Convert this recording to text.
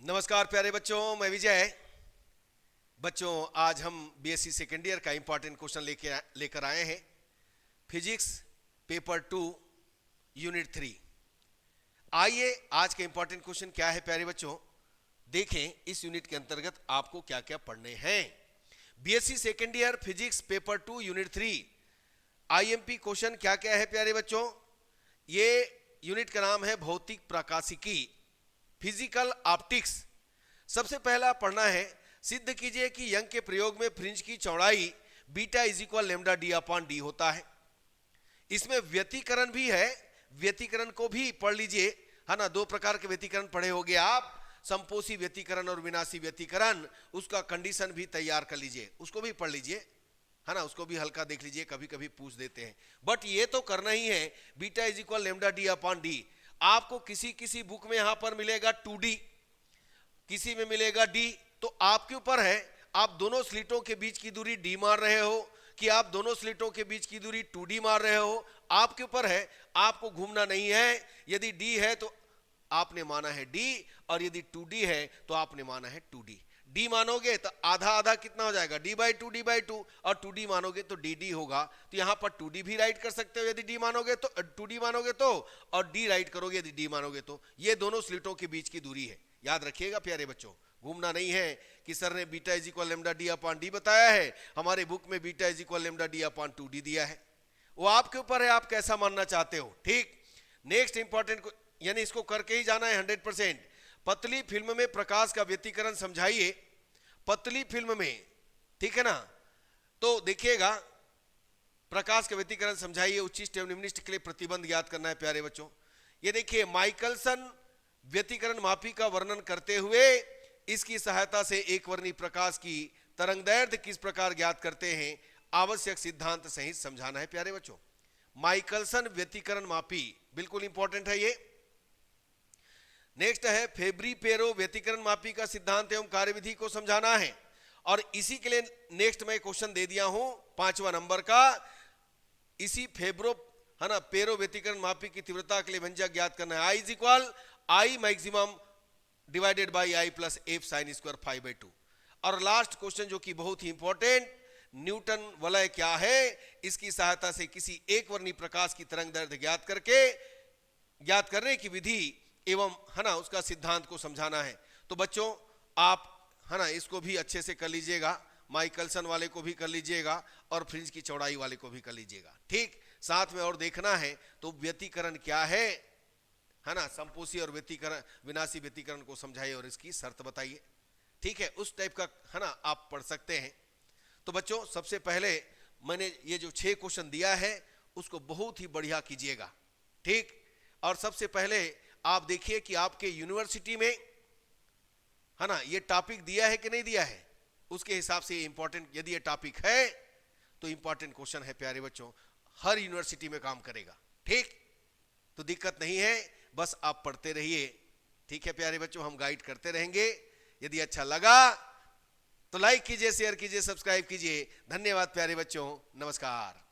नमस्कार प्यारे बच्चों, मैं विजय। बच्चों, आज हम बीएससी सेकेंड ईयर का इंपॉर्टेंट क्वेश्चन लेकर आए हैं। Physics paper 2 unit 3। आइए आज के इंपॉर्टेंट क्वेश्चन क्या है प्यारे बच्चों, देखें इस यूनिट के अंतर्गत आपको क्या क्या पढ़ने हैं। BSc second year physics paper 2 unit 3 IMP question क्या क्या है प्यारे बच्चों। ये यूनिट का नाम है भौतिक प्रकाशिकी, फिजिकल ऑप्टिक्स। सबसे पहला पढ़ना है, सिद्ध कीजिए कि यंग के प्रयोग में फ्रिंज की चौड़ाई beta is equal lambda D upon D होता है। इसमें व्यतिकरण भी है, व्यतिकरण को भी पढ़ लीजिए, है ना। दो प्रकार के व्यतिकरण पढ़े होंगे आप, संपोषी व्यतिकरण और विनाशी व्यतिकरण। उसका कंडीशन भी तैयार कर लीजिए, उसको भी पढ़ लीजिए, है ना। उसको भी हल्का देख लीजिए, कभी कभी पूछ देते हैं, बट ये तो करना ही है। Beta is equal lambda D upon D आपको किसी बुक में यहां पर मिलेगा 2D, किसी में मिलेगा D। तो आपके ऊपर है, आप दोनों स्लिटों के बीच की दूरी D मार रहे हो कि आप दोनों स्लिटों के बीच की दूरी 2D मार रहे हो, आपके ऊपर है। आपको घूमना नहीं है। यदि D है तो आपने माना है D, और यदि 2D है तो आपने माना है 2D। D मानोगे तो आधा आधा कितना हो जाएगा, D/2 D/2, और 2D मानोगे तो DD होगा। तो यहां पर 2D भी राइट कर सकते हो यदि D मानोगे तो, 2D मानोगे तो, और D राइट करोगे यदि D मानोगे तो। ये दोनों स्लिटों के बीच की दूरी है, याद रखिएगा प्यारे बच्चों। घूमना नहीं है कि सर ने beta is equal lambda D upon D बताया है, हमारे बुक में beta is equal lambda D upon 2D दिया है। वो आपके ऊपर है, आप कैसा मानना चाहते हो। ठीक, नेक्स्ट इंपॉर्टेंट, यानी इसको करके ही जाना है 100%। पतली फिल्म में प्रकाश का व्यतिकरण समझाइए। पतली फिल्म में, ठीक है ना, तो देखिएगा प्रकाश का व्यतिकरण समझाइए। उच्चिष्ट एवं निम्निष्ट के लिए प्रतिबंध ज्ञात करना है प्यारे बच्चों। ये देखिए, माइकलसन व्यतिकरण मापी का वर्णन करते हुए इसकी सहायता से एक वर्णी प्रकाश की तरंगदैर्घ्य किस प्रकार ज्ञात करते हैं, आवश्यक सिद्धांत सहित समझाना है प्यारे बच्चों। माइकलसन व्यतिकरण मापी बिल्कुल इंपॉर्टेंट है ये। नेक्स्ट है फेब्री-पेरो व्यतिकरण मापी का सिद्धांत एवं कार्यविधि को समझाना है। और इसी के लिए नेक्स्ट मैं क्वेश्चन दे दिया हूं 5वां नंबर का। इसी फेब्रो, है ना, पेरो व्यतिकरण मापी की तीव्रता के लिए व्यंजक ज्ञात करना है। I is equal I maximum divided by I plus F sine square 5/2। और लास्ट क्वेश्चन जो कि बहुत ही इंपॉर्टेंट, न्यूटन वलय क्या है, इसकी सहायता से किसी एक वर्णी प्रकाश की तरंगदैर्घ्य ज्ञात करने की विधि एवं, है ना, उसका सिद्धांत को समझाना है। तो बच्चों आप, है ना, इसको भी अच्छे से कर लीजिएगा, माइकलसन वाले को भी कर लीजिएगा और फ्रिंज की चौड़ाई वाले को भी कर लीजिएगा। ठीक, साथ में और देखना है तो व्यतिकरण क्या है ना, संपोषी और व्यतिकरण, विनाशी व्यतिकरण को समझाइए और इसकी शर्त बताइए। ठीक है, उस टाइप का, है ना, आप पढ़ सकते हैं। तो बच्चों सबसे पहले मैंने ये जो 6 क्वेश्चन दिया है उसको बहुत ही बढ़िया कीजिएगा। ठीक, और सबसे पहले आप देखिए कि आपके यूनिवर्सिटी में, है ना, ये टॉपिक दिया है कि नहीं दिया है, उसके हिसाब से इंपॉर्टेंट, यदि ये टॉपिक है तो इंपॉर्टेंट क्वेश्चन है प्यारे बच्चों, हर यूनिवर्सिटी में काम करेगा। ठीक, तो दिक्कत नहीं है, बस आप पढ़ते रहिए। ठीक है प्यारे बच्चों, हम गाइड करते रहेंगे। यदि अच्छा लगा तो लाइक कीजिए, शेयर कीजिए, सब्सक्राइब कीजिए। धन्यवाद प्यारे बच्चों, नमस्कार।